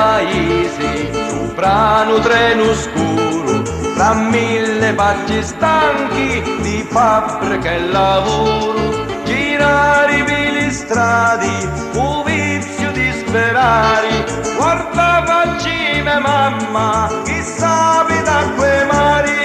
paesi, sopra un treno scuro, tra mille paggi stanchi di fabbrica e lavoro, girare per le strade, un vizio disperare, guardava mia mamma, chi sabe da quei mari.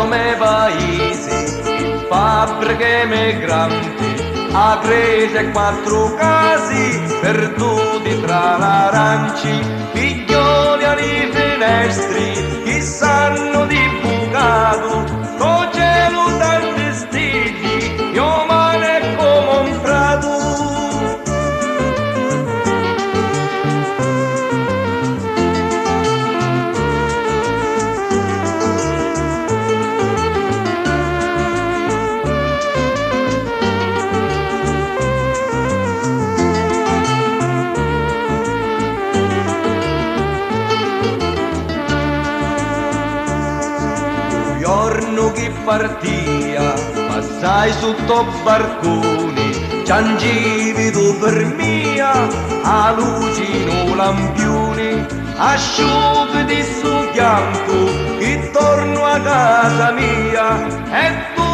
Me paesi, fabbriche migranti, a crese e quattro casi, perduti tra l'aranci, figlioli alle finestri, chi sanno di bucato, con cielo tanti stigli, io male come un prato. Giorno che partia, passai sotto barconi, ciangivi tu per mia, a luci no lampioni, asciughi di su pianto, che torno a casa mia, e tu